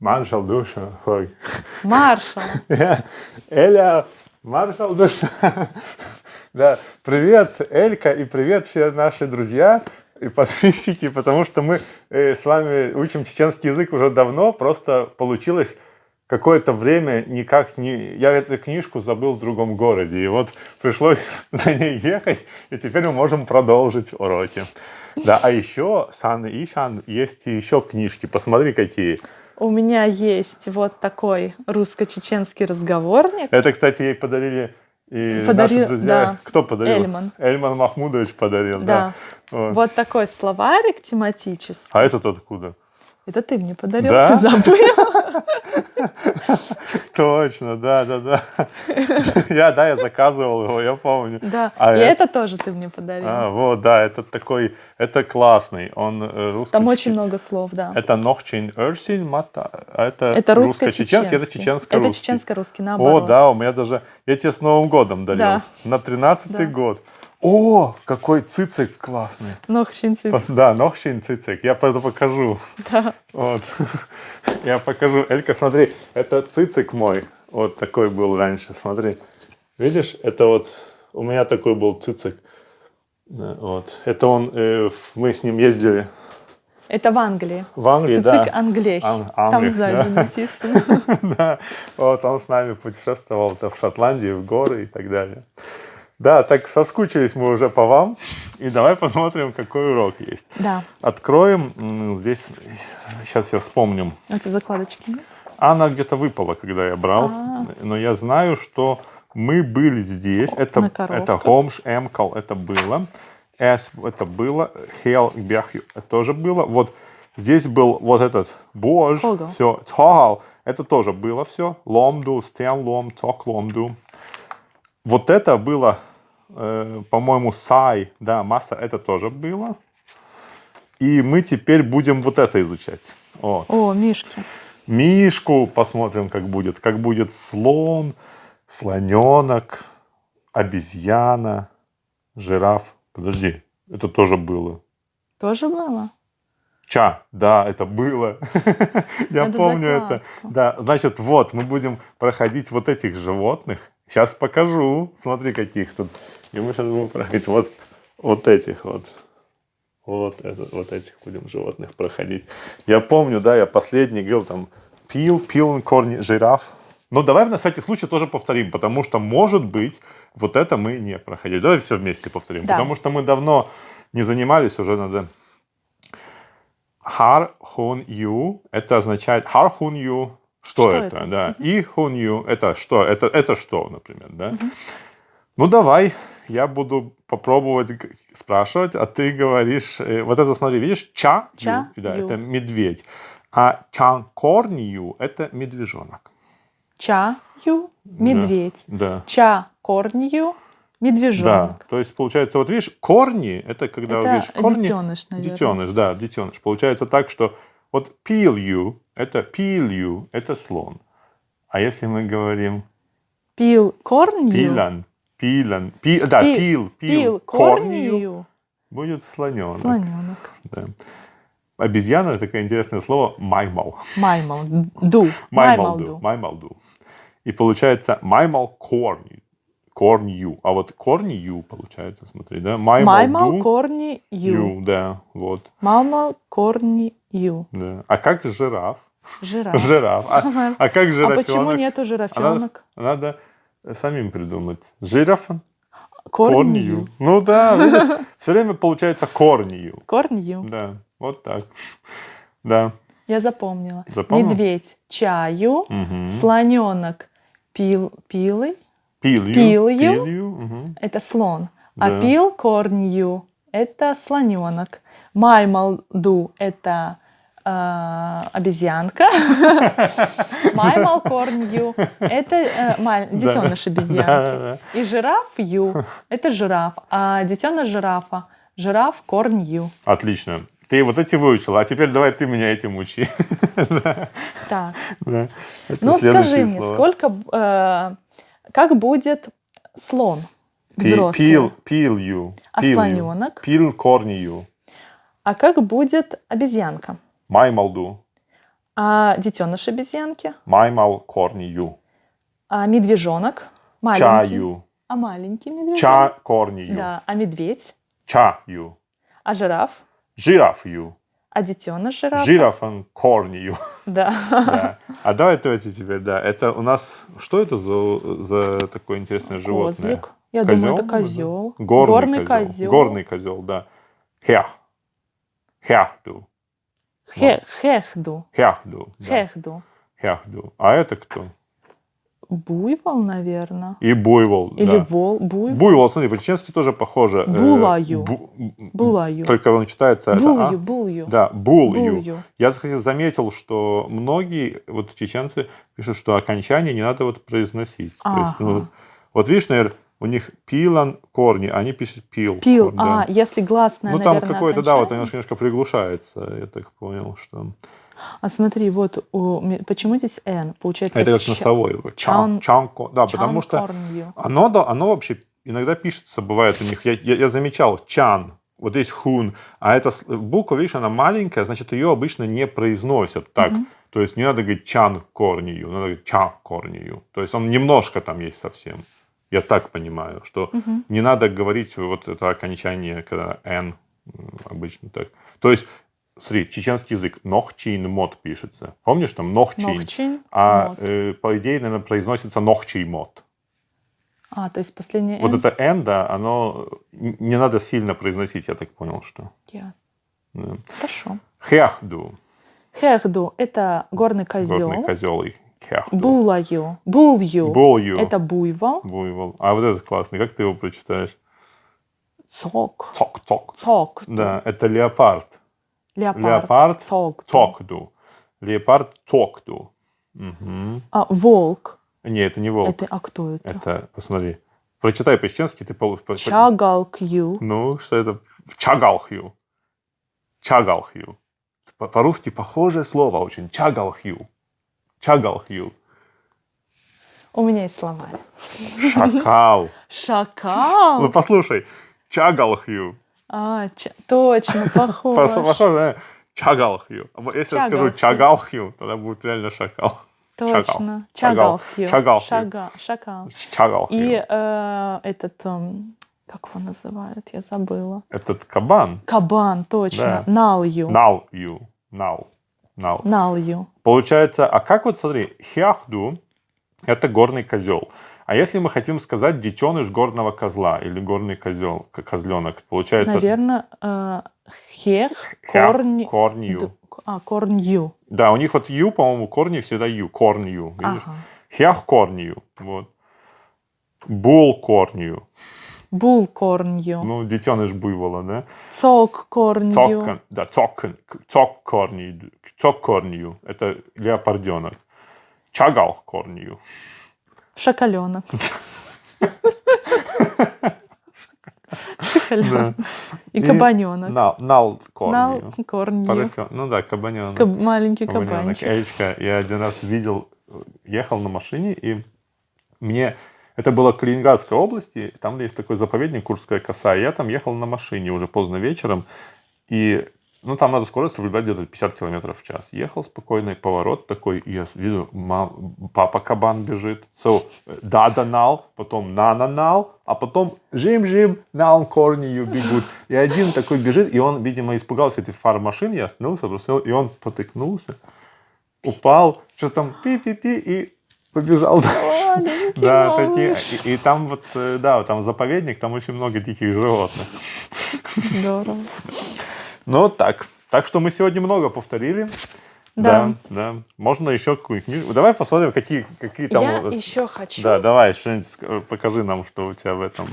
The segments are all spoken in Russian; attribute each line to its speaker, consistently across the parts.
Speaker 1: Маршал душа.
Speaker 2: Маршал.
Speaker 1: Эля, маршал душа. Да, привет, Элька, и привет все наши друзья и подписчики, потому что мы с вами учим чеченский язык уже давно, просто получилось какое-то время никак не... Я эту книжку забыл в другом городе, и вот пришлось за ней ехать, и теперь мы можем продолжить уроки. Да, а еще, Сан и Ишан, есть еще книжки, посмотри какие.
Speaker 2: У меня есть вот такой русско-чеченский разговорник.
Speaker 1: Это, кстати, ей подарили и наши друзья.
Speaker 2: Да.
Speaker 1: Кто подарил?
Speaker 2: Эльман.
Speaker 1: Эльман Махмудович подарил, да.
Speaker 2: Вот такой словарик тематический.
Speaker 1: А этот откуда?
Speaker 2: Это ты мне подарил,
Speaker 1: да?
Speaker 2: ты забыл.
Speaker 1: Точно, да. Я заказывал его, я помню.
Speaker 2: Да, и это тоже ты мне подарил.
Speaker 1: Вот, да, это такой, это классный, он русский.
Speaker 2: Там очень много слов, да.
Speaker 1: Это Нохчин Эрсин Мата, а это
Speaker 2: русско-чеченский.
Speaker 1: Это чеченско-русский.
Speaker 2: Это чеченско-русский, наоборот.
Speaker 1: О, да, у меня даже, я тебе с Новым годом дарил,
Speaker 2: да.
Speaker 1: на 13-й год. О, какой цицик классный.
Speaker 2: Нохчин цицик.
Speaker 1: Да, Нохчин цицик. Я покажу.
Speaker 2: Да.
Speaker 1: Вот. Я покажу. Элька, смотри, это цицик мой. Вот такой был раньше, смотри. Видишь, это вот у меня такой был цицик. Вот. Это он, мы с ним ездили.
Speaker 2: Это в Англии.
Speaker 1: В Англии,
Speaker 2: цицик
Speaker 1: да.
Speaker 2: Англей. Там сзади написано.
Speaker 1: Да, вот он с нами путешествовал в Шотландии, в горы и так далее. Да, так соскучились мы уже по вам. И давай посмотрим, какой урок есть.
Speaker 2: Да.
Speaker 1: Откроем. Здесь, сейчас я вспомним.
Speaker 2: Эти закладочки.
Speaker 1: Она где-то выпала, когда я брал. Но я знаю, что мы были здесь. Это Хомш, Эмкал, это было. Эс, это было. Хел, Бяхью, это тоже было. Вот здесь был вот этот Бож. Все. Тхогал, это тоже было все. Ломду, Стен лом, Ток ломду. Вот это было, по-моему, Сай, да, масса, это тоже было. И мы теперь будем вот это изучать. Вот.
Speaker 2: О, мишки.
Speaker 1: Мишку посмотрим, как будет. Как будет слон, слоненок, обезьяна, жираф. Подожди, это тоже было.
Speaker 2: Тоже было?
Speaker 1: Да, это было. Я помню это. Да, значит, вот, мы будем проходить вот этих животных. Сейчас покажу. Смотри, каких тут. И мы сейчас будем проходить вот этих вот. Вот этих будем животных проходить. Я помню, да, я последний говорил там пил корни, жираф. Но давай на всякий случай тоже повторим, потому что, может быть, вот это мы не проходили. Давай все вместе повторим, да. Потому что мы давно не занимались, уже надо. Хар хун ю, это означает хар хун ю. Что это? Да. И хун ю, это что? Это что, например, да? Ну, давай, я буду попробовать спрашивать, а ты говоришь, вот это, смотри, видишь, да, это медведь, а чан-корнью – это медвежонок.
Speaker 2: Чаю – медведь.
Speaker 1: Да.
Speaker 2: Ча-корнью – медвежонок.
Speaker 1: Да, то есть, получается, вот видишь, корни – это когда,
Speaker 2: это
Speaker 1: видишь, корни…
Speaker 2: детеныш, наверное.
Speaker 1: Детеныш, да, детеныш. Получается так, что вот пилью – это слон. А если мы говорим…
Speaker 2: Пил-корнью –
Speaker 1: Пил корнью будет слоненок.
Speaker 2: Слоненок.
Speaker 1: Да. Обезьяна – это такое интересное слово маймал.
Speaker 2: Маймалду.
Speaker 1: И получается маймал корнью. А вот корнью получается, смотри, да?
Speaker 2: Маймал корнью.
Speaker 1: Да, вот.
Speaker 2: Маймал корнью.
Speaker 1: Да. А как жираф?
Speaker 2: Жираф.
Speaker 1: А как жирафенок?
Speaker 2: А почему нету жирафенок?
Speaker 1: Надо самим придумать. Жирафа?
Speaker 2: Корнью.
Speaker 1: Ну да, видишь, все время получается корнью.
Speaker 2: Корнью.
Speaker 1: Да, вот так. Да.
Speaker 2: Я запомнила.
Speaker 1: Запомнил?
Speaker 2: Медведь чаю, слоненок пилью. Это слон.
Speaker 1: Да.
Speaker 2: А пил корнью это слоненок. Маймалду это обезьянка. Маймал корнью это детеныш обезьянки. И жираф это жираф. А детеныш жирафа жираф корнью.
Speaker 1: Отлично. Ты вот эти выучила, а теперь давай ты меня этим учи.
Speaker 2: Так.
Speaker 1: Ну
Speaker 2: скажи мне, как будет слон взрослый?
Speaker 1: Пилью.
Speaker 2: А слоненок?
Speaker 1: Пил корнью.
Speaker 2: А как будет обезьянка?
Speaker 1: Маймалду.
Speaker 2: А детеныш обезьянки?
Speaker 1: Маймал корнию.
Speaker 2: А медвежонок? Маленький.
Speaker 1: Чаю.
Speaker 2: А маленький медвежонок?
Speaker 1: Ча корнию.
Speaker 2: Да. А медведь?
Speaker 1: Чаю.
Speaker 2: А жираф?
Speaker 1: Жирафью.
Speaker 2: А детеныш жирафа?
Speaker 1: Жирафан корнию.
Speaker 2: Да.
Speaker 1: Да. А давайте теперь, да. Это у нас, что это за такое интересное животное?
Speaker 2: Козлик. Я думаю, это
Speaker 1: Козёл,
Speaker 2: козел.
Speaker 1: да?
Speaker 2: Горный козел.
Speaker 1: Горный козел, да. Хех. Хехду.
Speaker 2: Хехду.
Speaker 1: Хехду. Да.
Speaker 2: Хехду.
Speaker 1: Хехду. А это кто?
Speaker 2: Буйвол, наверное.
Speaker 1: И буйвол.
Speaker 2: Или
Speaker 1: да.
Speaker 2: буйвол.
Speaker 1: Буйвол, смотри, по-чеченски тоже похоже.
Speaker 2: Булаю. Булаю.
Speaker 1: Только он читается...
Speaker 2: Булью, булью.
Speaker 1: Да, булью.
Speaker 2: Булью.
Speaker 1: Я, кстати, заметил, что многие вот чеченцы пишут, что окончание не надо вот произносить. То есть, ну, вот видишь, наверное, у них пилан корни, а они пишут пил.
Speaker 2: Пил.
Speaker 1: корни, да.
Speaker 2: Если гласное,
Speaker 1: Ну, там
Speaker 2: наверное,
Speaker 1: какое-то, да, вот
Speaker 2: окончание.
Speaker 1: немножко приглушается, я так понял, что...
Speaker 2: А смотри, вот почему здесь «н»? Получается,
Speaker 1: Это как носовой.
Speaker 2: чан-
Speaker 1: Чанко. Да, потому что
Speaker 2: чанкорнью.
Speaker 1: оно вообще иногда пишется, бывает у них, я замечал, чан, вот здесь хун, а эта буква, видишь, она маленькая, значит, ее обычно не произносят так. То есть не надо говорить чан корнию, надо говорить ча корнию. То есть он немножко там есть совсем. Я так понимаю, что не надо говорить вот это окончание, когда «н» обычно так. То есть, смотри, чеченский язык нохчин мот пишется. Помнишь, там нохчин?
Speaker 2: Нохчин,
Speaker 1: А
Speaker 2: мот.
Speaker 1: по идее, наверное, произносится нохчий мот.
Speaker 2: То есть последнее
Speaker 1: Вот
Speaker 2: «н».
Speaker 1: это «н», да, оно не надо сильно произносить, я так понял, что.
Speaker 2: Ясно.
Speaker 1: Да.
Speaker 2: Хорошо.
Speaker 1: Хехду.
Speaker 2: Хехду – это горный козел.
Speaker 1: Горный козел и хехду.
Speaker 2: Булаю. Булью.
Speaker 1: Булью.
Speaker 2: Это буйвол.
Speaker 1: Буйвол. А вот этот классный. Как ты его прочитаешь?
Speaker 2: Цок.
Speaker 1: Цок-цок.
Speaker 2: Цок.
Speaker 1: Да, это леопард.
Speaker 2: Леопард. Цок.
Speaker 1: Цокду. Леопард цокду. Угу.
Speaker 2: Волк.
Speaker 1: Не, это не волк.
Speaker 2: А кто это?
Speaker 1: Это, посмотри. Прочитай по-чеченски, ты
Speaker 2: Чагалкью.
Speaker 1: Ну, что это? Чагалхью. Чагалхью. По-русски похожее слово очень. Чагалхью. Чагалхью.
Speaker 2: У меня есть словарь.
Speaker 1: Шакал.
Speaker 2: Шакал?
Speaker 1: Ну, послушай. Чагалхью.
Speaker 2: Точно, похож.
Speaker 1: Похоже, да? Чагалхью. Если я скажу чагалхью, тогда будет реально шакал.
Speaker 2: Точно.
Speaker 1: Чагалхью.
Speaker 2: Шакал.
Speaker 1: Чагалхью.
Speaker 2: И как его называют? Я забыла.
Speaker 1: Этот кабан.
Speaker 2: Кабан, точно.
Speaker 1: Да.
Speaker 2: Налью. Налью.
Speaker 1: Получается, а как вот, смотри, хяхду – это горный козел. А если мы хотим сказать детеныш горного козла или горный козел, козленок, получается...
Speaker 2: Наверное,
Speaker 1: корнью.
Speaker 2: Корнью.
Speaker 1: Да, у них вот ю, по-моему, корни всегда ю. Корнью. Видишь?
Speaker 2: Ага.
Speaker 1: Хях корнью. Вот. Бул корнью.
Speaker 2: Бул корнью.
Speaker 1: Ну, детеныш буйвола, да?
Speaker 2: Цок корнью.
Speaker 1: Цок корнью. Цок корнью. Это леопарденок. Чагал корнью.
Speaker 2: Шакаленок. Шакаленок. И кабаненок.
Speaker 1: Нал корнью.
Speaker 2: Нал корнью.
Speaker 1: Ну да, кабаненок.
Speaker 2: Маленький кабанчик.
Speaker 1: Элечка, я один раз видел, ехал на машине, и мне... Это было в Калининградской области, там есть такой заповедник Курская коса, и я там ехал на машине уже поздно вечером, и там надо скорость соблюдать где-то 50 км в час. Ехал спокойный поворот такой, и я вижу, папа кабан бежит. Да-да-нал, потом на-на-нал, а потом жим-жим, нал корнью бегут. И один такой бежит, и он, видимо, испугался этой фар машины, я остановился, бросил, и он потыкнулся, упал, что там пи-пи-пи, и побежал дальше. Да, такие. И там вот, да, там заповедник, там очень много диких животных.
Speaker 2: Здорово.
Speaker 1: Ну, так. Так что мы сегодня много повторили.
Speaker 2: Да.
Speaker 1: Да. Можно еще какую-нибудь книжку. Давай посмотрим, какие там...
Speaker 2: Я еще хочу.
Speaker 1: Да, давай, что-нибудь покажи нам, что у тебя в этом.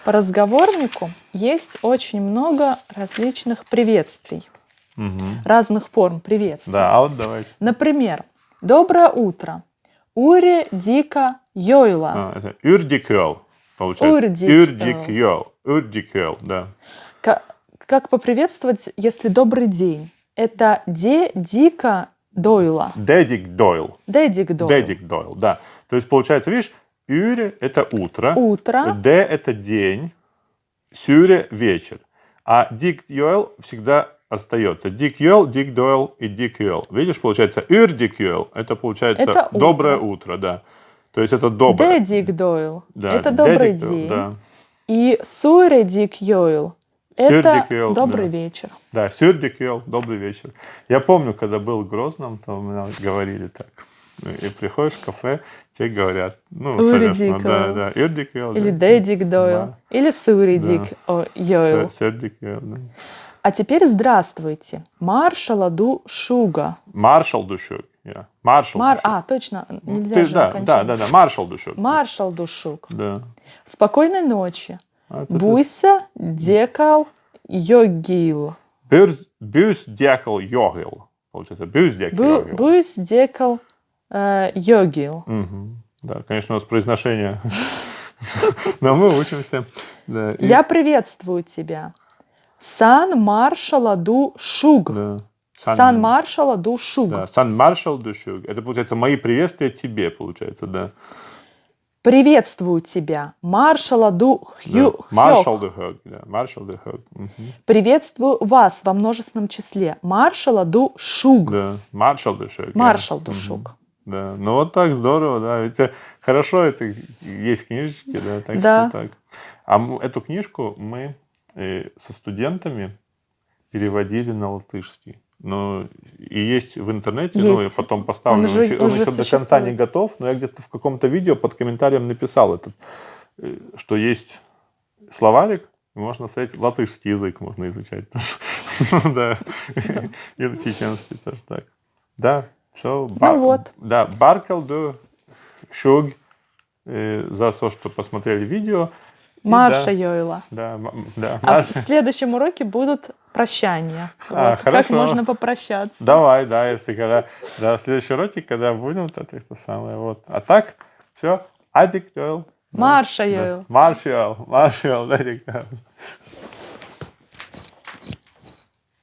Speaker 2: По разговорнику есть очень много различных приветствий. Разных форм приветствий.
Speaker 1: Да, а вот давайте.
Speaker 2: Например, «Доброе утро». Уре дика йойла.
Speaker 1: Это «Урдикёл», получается. Урдикёл, да.
Speaker 2: Как поприветствовать, если добрый день? Это де дика дойла.
Speaker 1: Дедик дойл.
Speaker 2: Дедик дойл,
Speaker 1: да. То есть, получается, видишь, «Юре» — это утро. «Де» — это день. «Сюре» — вечер. А «дик йойл» всегда остается. Дикюэл, дикдойл и дикюэл. Видишь, получается, дикюэл, это получается
Speaker 2: Это
Speaker 1: доброе утро, да. То есть это доброе.
Speaker 2: Дедик Дойл.
Speaker 1: Да,
Speaker 2: Это добрый
Speaker 1: дедик,
Speaker 2: день.
Speaker 1: Да.
Speaker 2: И Суредик Йойл. Это
Speaker 1: Сюрдикюэл,
Speaker 2: добрый
Speaker 1: да.
Speaker 2: вечер.
Speaker 1: Да, сюрдикюэл, добрый вечер. Я помню, когда был в Грозном, то меня говорили так. И приходишь в кафе, тебе говорят, ну, соответственно,
Speaker 2: Уридикюэл.
Speaker 1: да, Юрдикюэл.
Speaker 2: Или
Speaker 1: да.
Speaker 2: Дедик Дойл.
Speaker 1: Да.
Speaker 2: Или Суредик Йойл.
Speaker 1: Сюрдикюэл, да.
Speaker 2: А теперь здравствуйте. Маршаладу Шуга.
Speaker 1: Маршал Душук. Маршал Душук.
Speaker 2: Точно, нельзя
Speaker 1: Ты,
Speaker 2: же
Speaker 1: да,
Speaker 2: окончание.
Speaker 1: да, Маршал Душук.
Speaker 2: Маршал Душук.
Speaker 1: Да.
Speaker 2: Спокойной ночи.
Speaker 1: А это
Speaker 2: Буйся Декал Йогил.
Speaker 1: Бюс дякал йогил. Получается, бюс дякал йогил.
Speaker 2: Буйс Декал Йогил.
Speaker 1: Мгм. Да, конечно, у нас произношение. Но мы учимся. Да, и-
Speaker 2: Я приветствую тебя. Сан Маршаладу Шуг.
Speaker 1: Да.
Speaker 2: Сан Маршаладу Шуг.
Speaker 1: Да, Сан Маршал Душук. Это, получается, мои приветствия тебе, получается, да.
Speaker 2: Приветствую тебя. Маршаладу
Speaker 1: Да.
Speaker 2: Хёг.
Speaker 1: Маршал Духук. Да, Маршал Духук. Мгм.
Speaker 2: Приветствую вас во множественном числе. Маршаладу Шуг.
Speaker 1: Да, Маршал Душук.
Speaker 2: Маршал
Speaker 1: Мгм.
Speaker 2: Душуг.
Speaker 1: Да, ну вот так здорово, да. Ведь хорошо, это есть книжечки, да, так
Speaker 2: Да.
Speaker 1: что так. А эту книжку мы со студентами переводили на латышский. Ну, и есть в интернете, ну, я
Speaker 2: Есть.
Speaker 1: потом поставлю.
Speaker 2: Он же
Speaker 1: Он
Speaker 2: уже
Speaker 1: еще до конца
Speaker 2: существует.
Speaker 1: не готов, но я где-то в каком-то видео под комментарием написал этот, что есть словарик, и можно сказать, латышский язык можно изучать тоже. Да. И чеченский тоже так. Да, все.
Speaker 2: Ну вот.
Speaker 1: Да, Баркал до Шуг за то, что посмотрели видео. И
Speaker 2: Марша
Speaker 1: да,
Speaker 2: Йойла.
Speaker 1: да, да.
Speaker 2: А
Speaker 1: Маша.
Speaker 2: в следующем уроке будут прощания.
Speaker 1: А,
Speaker 2: Вот, как
Speaker 1: хорошо.
Speaker 2: можно попрощаться.
Speaker 1: Давай, да, если когда, да, следующий ролик, когда будем, то это самое, вот. А так, все, Адик Дойл.
Speaker 2: Марша Йойл.
Speaker 1: Маршал, да,